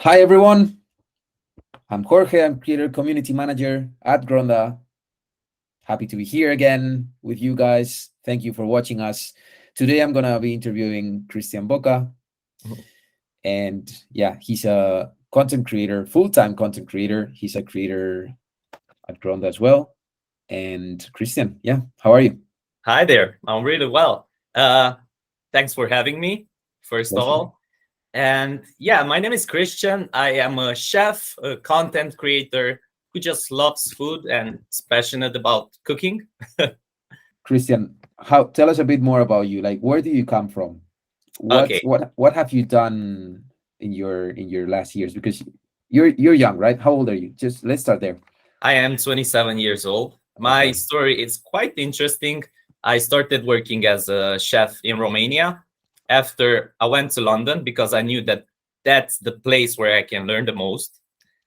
Hi everyone, I'm Jorge. I'm Creator Community Manager at Gronda. Happy to be here again with you guys. Thank you for watching us. Today I'm gonna be interviewing Cristian Boca, and yeah, he's a content creator, full-time content creator. He's a creator at Gronda as well. And Cristian, yeah, how are you? Hi there. I'm really well. Thanks for having me, first of Pleasure. all. And yeah, my name is Christian. I am a chef, a content creator who just loves food and is passionate about cooking. Cristian, how tell us a bit more about you. Like, where do you come from? What Okay, what what have you done in your last years? Because you're young, right? How old are you? Just let's start there. I am 27 years old. My Okay. story is quite interesting. I started working as a chef in Romania after I went to London because I knew that that's the place where I can learn the most.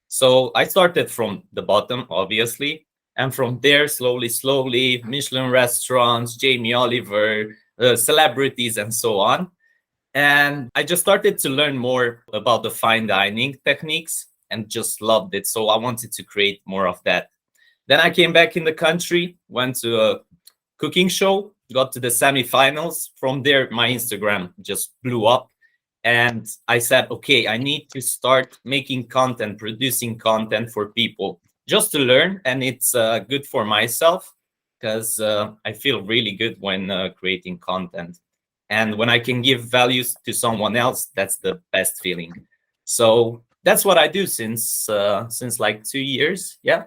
So I started from the bottom, obviously, and from there, slowly, Michelin restaurants, Jamie Oliver, celebrities, and so on. And I just started to learn more about the fine dining techniques and just loved it. So I wanted to create more of that. Then I came back in the country, went to a cooking show, got to the semifinals. From there, my Instagram just blew up. And I said, okay, I need to start making content, producing content for people just to learn. And it's good for myself because I feel really good when creating content. And when I can give values to someone else, that's the best feeling. So that's what I do since like 2 years. Yeah,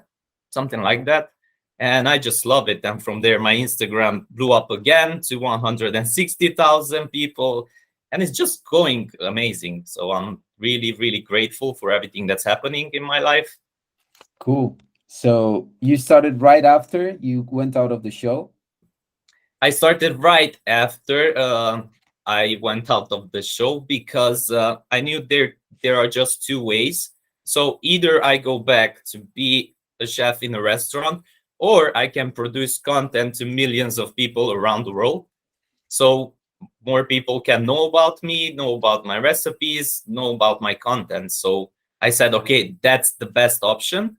something like that. And I just love it. And from there, my Instagram blew up again to 160,000 people. And it's just going amazing. So I'm really grateful for everything that's happening in my life. Cool. So you started right after you went out of the show? I started right after I went out of the show because I knew there are just two ways. So either I go back to be a chef in a restaurant, or I can produce content to millions of people around the world. So more people can know about me, know about my recipes, know about my content. So I said, okay, that's the best option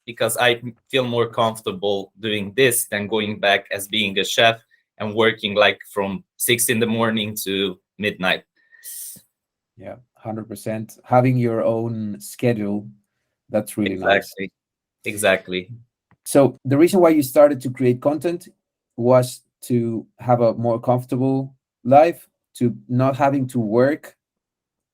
because I feel more comfortable doing this than going back as being a chef and working like from 6 in the morning to midnight. Yeah, 100%. Having your own schedule, that's really nice. Exactly. Exactly. So the reason why you started to create content was to have a more comfortable life, to not having to work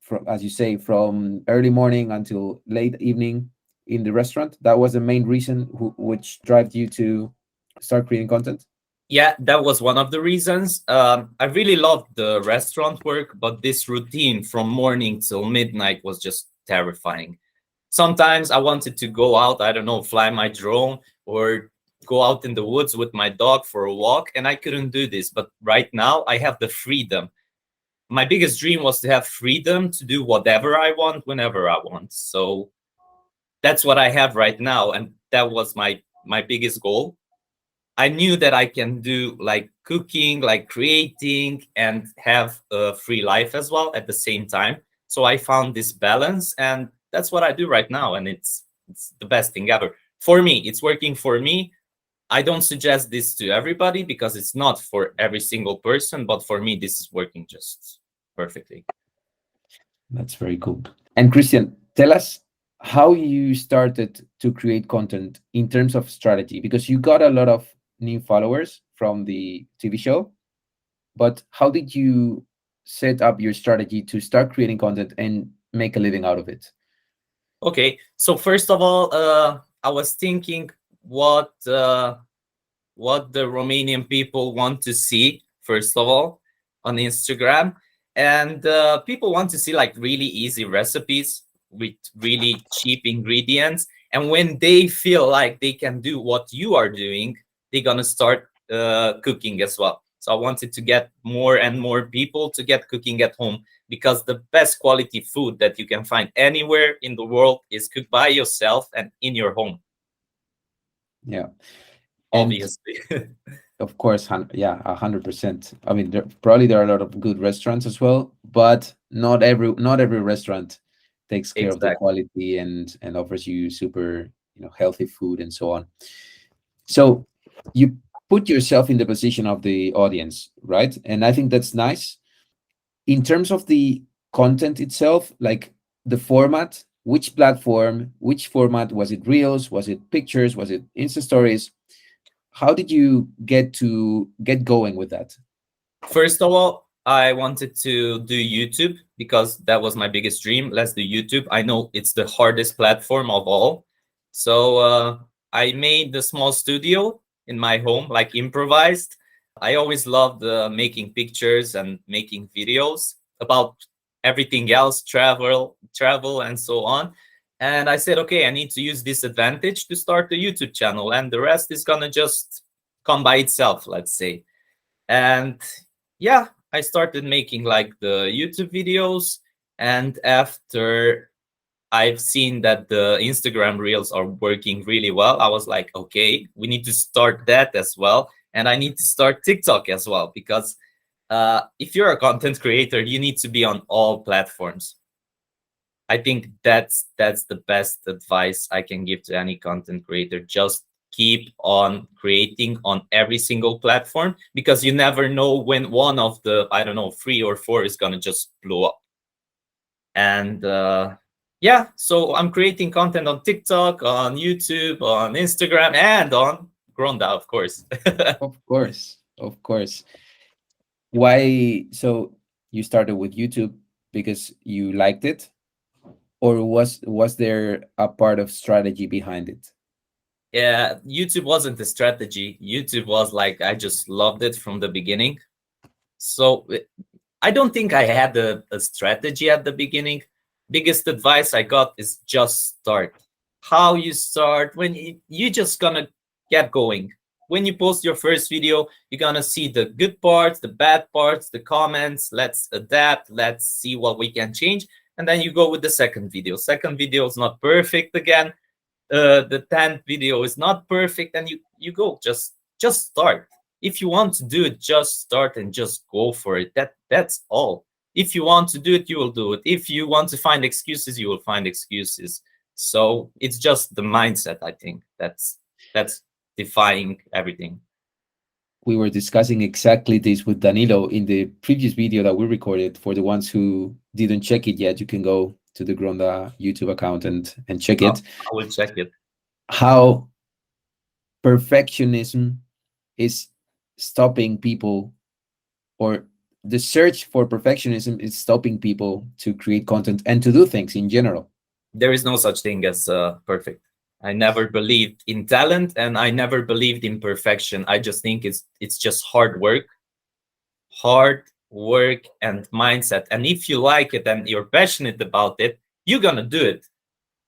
from, as you say, from early morning until late evening in the restaurant. That was the main reason which drove you to start creating content. Yeah, that was one of the reasons. I really loved the restaurant work, but this routine from morning till midnight was just terrifying. Sometimes I wanted to go out, I don't know, fly my drone or go out in the woods with my dog for a walk, and I couldn't do this. But right now, I have the freedom. My biggest dream was to have freedom to do whatever I want whenever I want. So that's what I have right now, and that was my biggest goal. I knew that I can do like cooking, like creating, and have a free life as well at the same time. So I found this balance, and that's what I do right now, and it's the best thing ever for me. It's working for me. I don't suggest this to everybody because it's not for every single person, but for me, this is working just perfectly. That's very cool. And Christian, tell us how you started to create content in terms of strategy, because you got a lot of new followers from the TV show, but how did you set up your strategy to start creating content and make a living out of it? Okay, so first of all, I was thinking what uh, what the Romanian people want to see, first of all, on Instagram. And people want to see like really easy recipes with really cheap ingredients. And when they feel like they can do what you are doing, they're going to start cooking as well. So I wanted to get more and more people to get cooking at home because the best quality food that you can find anywhere in the world is cooked by yourself and in your home, Yeah. And obviously. of course, yeah, 100%. I mean, probably there are a lot of good restaurants as well, but not every restaurant takes care of the Exactly. quality and offers you super, healthy food and so on. So you put yourself in the position of the audience, right? And I think that's nice. In terms of the content itself, like the format, which format was it? Reels? Was it pictures? Was it Insta stories? How did you get going with that? First of all, I wanted to do YouTube because that was my biggest dream. Let's do YouTube. I know it's the hardest platform of all. So I made the small studio in my home, like improvised. I always loved making pictures and making videos about everything else, travel, and so on. And I said, okay, I need to use this advantage to start the YouTube channel, and the rest is gonna just come by itself, let's say. And yeah, I started making like the YouTube videos. And after I've seen that the Instagram reels are working really well, I was like, okay, we need to start that as well. And I need to start TikTok as well, because if you're a content creator, you need to be on all platforms. I think that's the best advice I can give to any content creator. Just keep on creating on every single platform, because you never know when one of the, I don't know, 3 or 4 is gonna just blow up. And yeah, so I'm creating content on TikTok, on YouTube, on Instagram, and on Gronda, of course. Of course, of course. Why? So you started with YouTube because you liked it, or was there a part of strategy behind it? Yeah, YouTube wasn't the strategy. YouTube was like, I just loved it from the beginning. So I don't think I had a strategy at the beginning. Biggest advice I got is just start. How you start, when you just gonna get going. When you post your first video, you're gonna see the good parts, the bad parts, the comments. Let's adapt. Let's see what we can change. And then you go with the second video. Second video is not perfect again. The 10th video is not perfect, and you go, just start. If you want to do it, just start and just go for it. That's all. If you want to do it, you will do it. If you want to find excuses, you will find excuses. So it's just the mindset. I think that's defying everything. We were discussing exactly this with Danilo in the previous video that we recorded. For the ones who didn't check it yet, you can go to the Gronda YouTube account and check I it. will check it. How perfectionism is stopping people, or the search for perfectionism is stopping people to create content and to do things in general. There is no such thing as perfect. I never believed in talent, and I never believed in perfection. I just think it's just hard work and mindset. And if you like it and you're passionate about it, you're gonna do it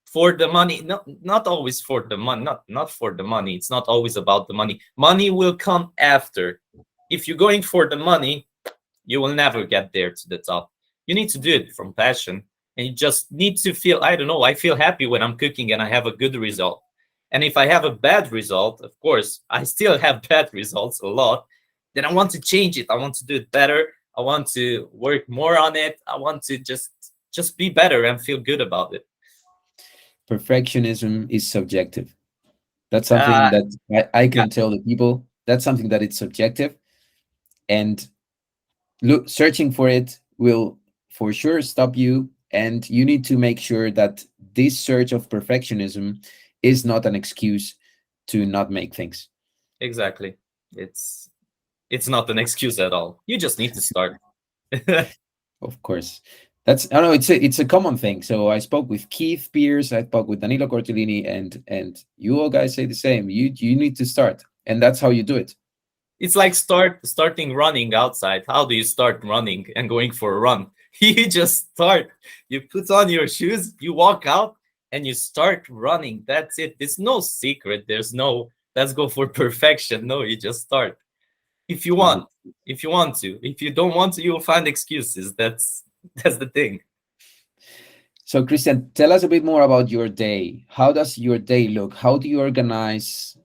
for the money. Not always for the money. Not for the money. It's not always about the money. Money will come after. If you're going for the money, you will never get there to the top. You need to do it from passion, and you just need to feel, I don't know, I feel happy when I'm cooking and I have a good result. And if I have a bad result, of course I still have bad results a lot, then I want to change it. I want to do it better. I want to work more on it. I want to just be better and feel good about it. Perfectionism is subjective. That's uh something that I yeah, can tell the people. That's something that it's subjective, and searching for it will for sure stop you. And you need to make sure that this search of perfectionism is not an excuse to not make things. exactly. It's not an excuse at all. You just need to start. Of course. That's, I don't know, it's a common thing. So I spoke with Keith Pierce, I spoke with Danilo Cortellini, and you all guys say the same. You need to start, and that's how you do it. It's like starting running outside. How do you start running and going for a run? You just start. You put on your shoes, you walk out, and you start running. That's it. There's no secret. There's no let's go for perfection. No, you just start. If you Nice. want, if you want to. If you don't want to, you will find excuses. That's the thing. So Christian, tell us a bit more about your day. How does your day look? How do you organize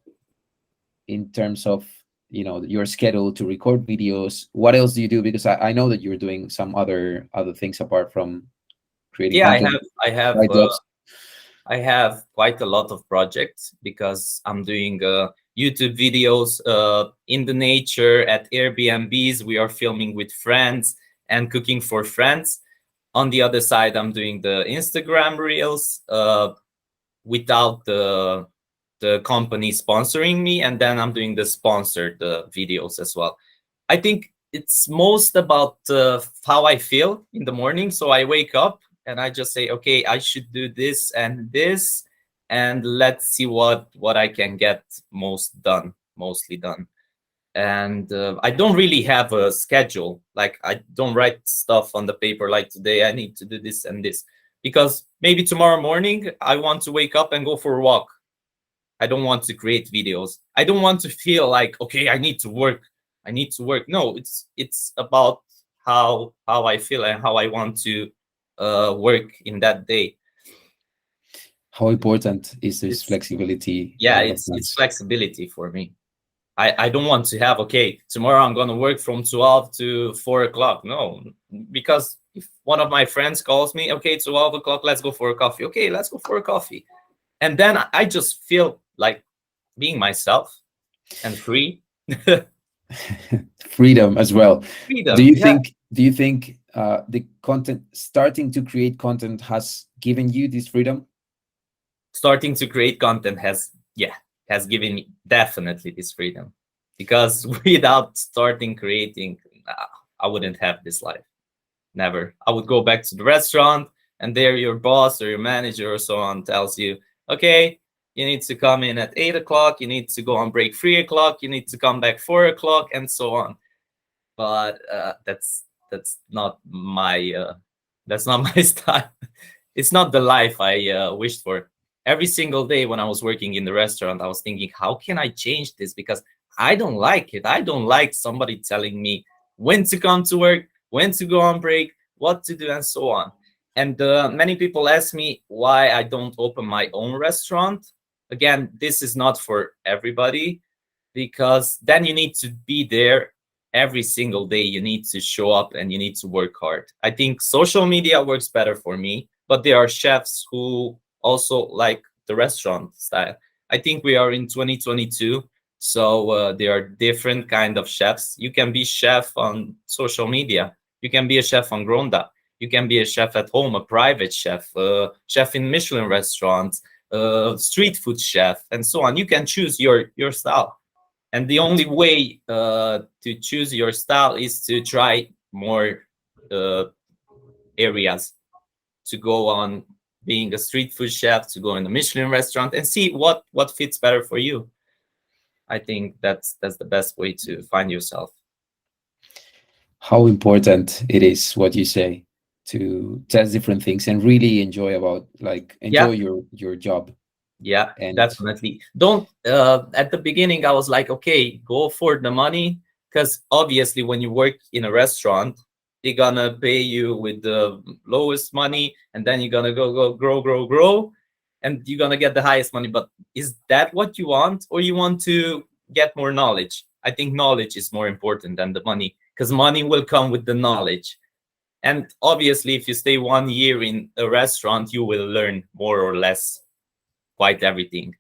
in terms of, your schedule to record videos? What else do you do? Because I know that you're doing some other things apart from creating Yeah, content, I have side jobs? I have quite a lot of projects because I'm doing YouTube videos in the nature at Airbnbs. We are filming with friends and cooking for friends. On the other side, I'm doing the Instagram reels without the company sponsoring me, and then I'm doing the sponsored videos as well. I think it's most about how I feel in the morning. So I wake up and I just say, okay, I should do this, and let's see what I can get mostly done. And I don't really have a schedule. Like I don't write stuff on the paper like today I need to do this and this, because maybe tomorrow morning I want to wake up and go for a walk. I don't want to create videos. I don't want to feel like, okay, I need to work. I need to work. No, it's about how I feel and how I want to work in that day. How important is this It's flexibility yeah, of it's plans? flexibility for me. I don't want to have, okay, tomorrow I'm gonna work from 12 to 4 o'clock. No, because if one of my friends calls me, okay, 12 o'clock, let's go for a coffee. Okay, let's go for a coffee. And then I just feel like being myself and free. Freedom as well. Do Freedom, you yeah. think? Do you think the content, starting to create content, has given you this freedom? Starting to create content has given me definitely this freedom, because without starting creating, nah, I wouldn't have this life. Never. I would go back to the restaurant, and there your boss or your manager or so on tells you, okay, you need to come in at 8 o'clock, you need to go on break 3 o'clock, you need to come back 4 o'clock, and so on. But that's not my style. It's not the life I wished for. Every single day when I was working in the restaurant, I was thinking, how can I change this? Because I don't like it. I don't like somebody telling me when to come to work, when to go on break, what to do, and so on. And many people ask me why I don't open my own restaurant. Again, this is not for everybody, because then you need to be there every single day. You need to show up and you need to work hard. I think social media works better for me, but there are chefs who also like the restaurant style. I think we are in 2022, so there are different kind of chefs. You can be chef on social media, you can be a chef on Gronda, you can be a chef at home, a private chef, chef in Michelin restaurants, street food chef, and so on. You can choose your style, and the only way to choose your style is to try more uh, areas, to go on being a street food chef, to go in a Michelin restaurant and see what fits better for you. I think that's the best way to find yourself. How important it is what you say, to test different things and really enjoy about, like, enjoy Yeah, your job. yeah, And definitely. Don't at the beginning I was like, okay, go for the money, because obviously when you work in a restaurant, they're gonna pay you with the lowest money, and then you're gonna go grow, and you're gonna get the highest money. But is that what you want, or you want to get more knowledge? I think knowledge is more important than the money, because money will come with the knowledge. And obviously if you stay 1 year in a restaurant, you will learn more or less quite everything.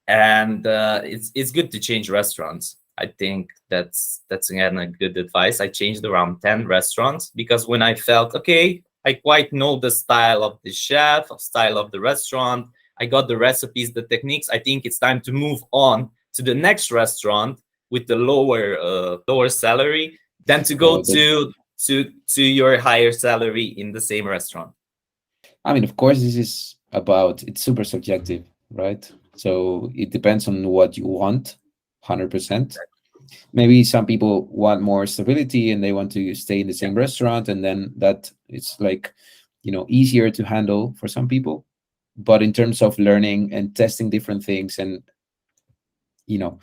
And it's good to change restaurants. I think that's again a good advice. I changed around 10 restaurants, because when I felt, okay, I quite know the style of the chef, style of the restaurant, I got the recipes, the techniques, I think it's time to move on to the next restaurant with the lower salary, than to go oh, that, to your higher salary in the same restaurant. I mean, of course, this is about, it's super subjective, right? So it depends on what you want, 100%. Maybe some people want more stability and they want to stay in the Yeah, same restaurant, and then that it's like, easier to handle for some people. But in terms of learning and testing different things, and you know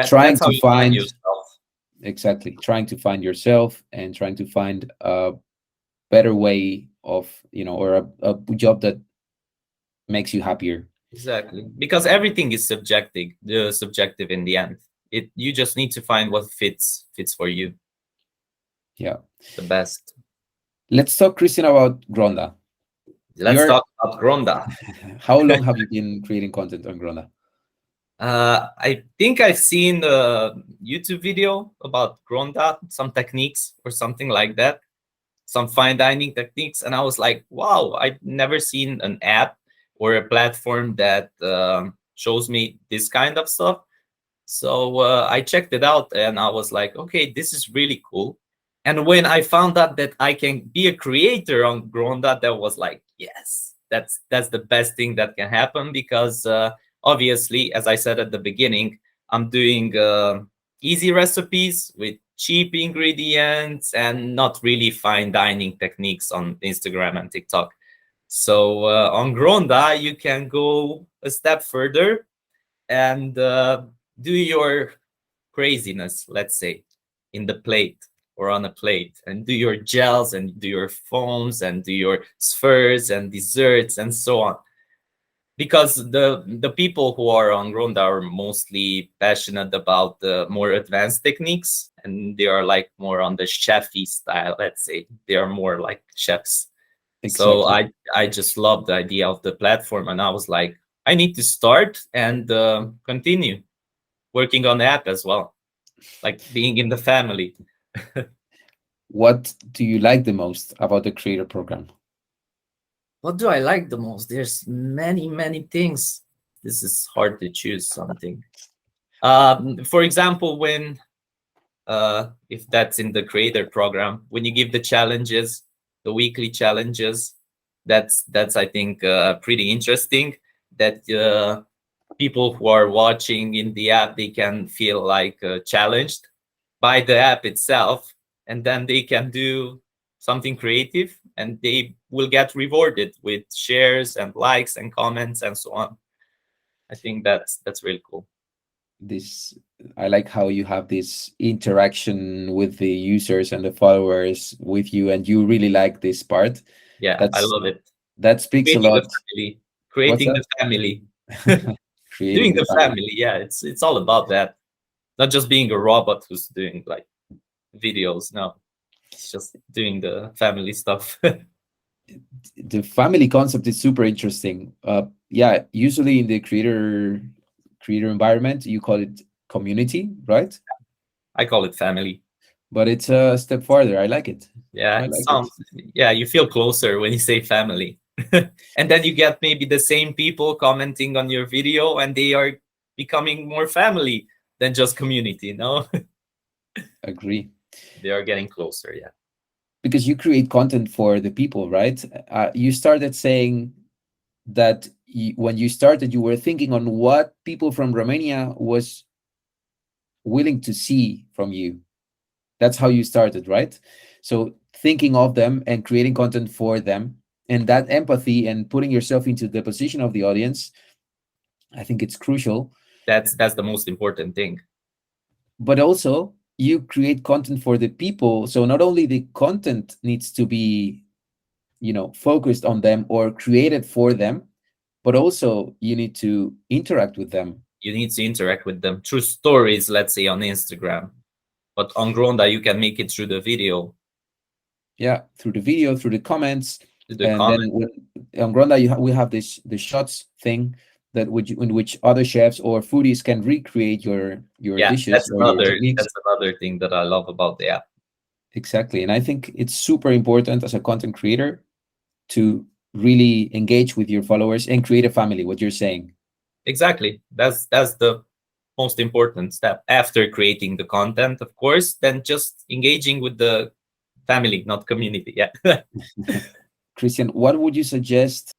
trying that's how to you find find, yourself. exactly, trying to find yourself and trying to find a better way of, or a job that makes you happier. Exactly, because everything is subjective in the end. It You just need to find what fits for you Yeah. the best. Let's talk, Christian, about Gronda. Let's You're talk about Gronda. how long have you been creating content on Gronda? I think I've seen a YouTube video about Gronda, some techniques or something like that, some fine dining techniques, and I was like, wow, I've never seen an app or a platform that shows me this kind of stuff. So I checked it out and I was like, okay, this is really cool. And when I found out that I can be a creator on Gronda, that was like, yes, that's the best thing that can happen because obviously, as I said at the beginning, I'm doing easy recipes with cheap ingredients and not really fine dining techniques on Instagram and TikTok. So on Gronda, you can go a step further and do your craziness, let's say, in the plate or on a plate, and do your gels and do your foams and do your spheres and desserts and so on. Because the people who are on Gronda are mostly passionate about the more advanced techniques, and they are like more on the chefy style. Let's say they are more like chefs. So Exactly. I just love the idea of the platform, and I was like, I need to start and continue working on the app as well, like being in the family. What do you like the most about the creator program? What do I like the most? There's many things. This is hard to choose something. For example, when if that's in the creator program, when you give the challenges, the weekly challenges, that's I think pretty interesting. That people who are watching in the app, they can feel like challenged by the app itself, and then they can do something creative and they will get rewarded with shares and likes and comments and so on. I think that's really cool. This I like how you have this interaction with the users and the followers with you, and you really like this part. Yeah, I That's love it. that speaks a Creating the lot. family, What's creating that? the family, Creating doing the the family. family. Yeah, it's all about that. Not just being a robot who's doing like videos. No, it's just doing the family stuff. The family concept is super interesting. Yeah, usually in the creator environment, you call it community, right? I call it family. But it's a step farther. I like it. Yeah, I it like it. sounds, yeah, you feel closer when you say family. And then you get maybe the same people commenting on your video and they are becoming more family than just community, no? Agree. They are getting closer, yeah. Because you create content for the people, right? You started saying that when you started, you were thinking on what people from Romania was willing to see from you. That's how you started, right? So thinking of them and creating content for them, and that empathy and putting yourself into the position of the audience, I think it's crucial. That's the most important thing. But also you create content for the people, so not only the content needs to be, focused on them or created for them, but also you need to interact with them. You need to interact with them through stories, let's say on Instagram. But on Gronda, you can make it through the video, Yeah, through the video, through the comments. through the And then comment. on Gronda, we have this the shots thing that in which other chefs or foodies can recreate your Yeah, dishes or your techniques. that's another thing that I love about the app. Exactly. And I think it's super important as a content creator to really engage with your followers and create a family, what you're saying. Exactly. That's the most important step after creating the content, of course, then just engaging with the family, not community. Yeah. Christian, what would you suggest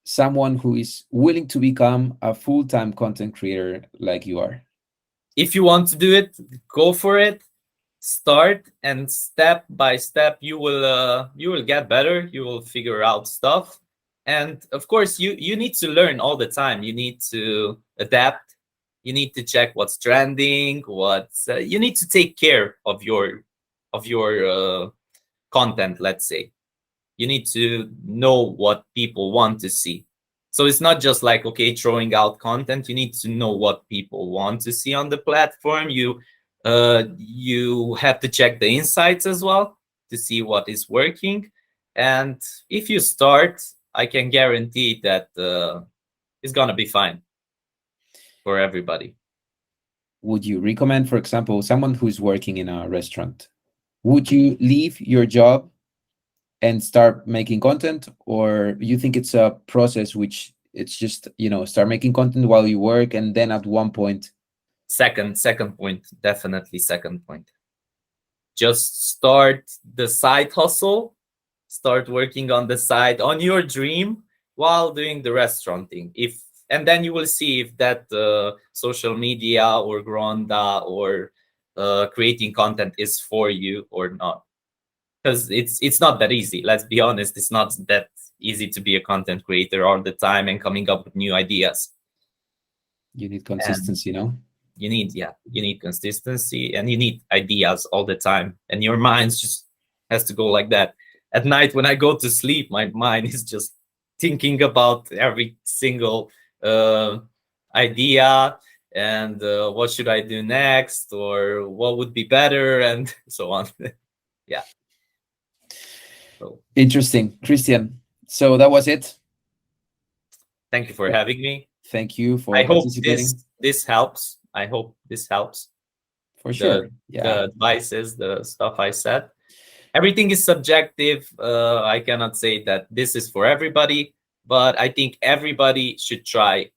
someone who is willing to become a full-time content creator like you are? If you want to do it, go for it. Start, and step by step you will get better. You will figure out stuff. And of course, you need to learn all the time. You need to adapt. You need to check what's trending, what's you need to take care of your content, let's say. You need to know what people want to see. So it's not just like, okay, throwing out content. You need to know what people want to see on the platform. You have to check the insights as well to see what is working. And if you start, I can guarantee that it's gonna be fine for everybody. Would you recommend, for example, someone who's working in a restaurant, would you leave your job and start making content, or you think it's a process which it's just, start making content while you work, and then at one point? Second point, definitely second point. Just start the side hustle, start working on the side on your dream while doing the restaurant thing. If and then you will see if that social media or Gronda or creating content is for you or not. Because it's not that easy. Let's be honest, it's not that easy to be a content creator all the time and coming up with new ideas. You need And consistency, no? you need consistency and you need ideas all the time. And your mind just has to go like that. At night when I go to sleep, my mind is just thinking about every single idea and what should I do next or what would be better and so on. Yeah. So Interesting, Cristian. So that was it. thank you for having me. Thank you I for hope participating. this helps. I hope this helps. For The sure. Yeah. advices, the stuff I said. Everything is subjective. I cannot say that this is for everybody, but I think everybody should try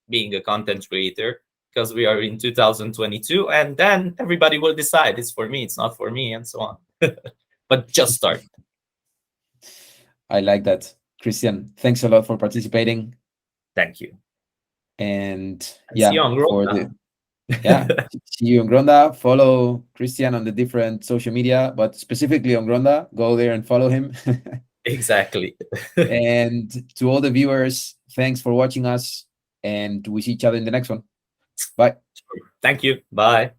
being a content creator because we are in 2022, and then everybody will decide it's for me, it's not for me, and so on. But just start. I like that. Cristian, thanks a lot for participating. Thank you. And See you yeah, on for Gronda. the see you on Gronda. Follow Cristian on the different social media, but specifically on Gronda, go there and follow him. Exactly. And to all the viewers, thanks for watching us, and we see each other in the next one. Bye. Thank you. Bye.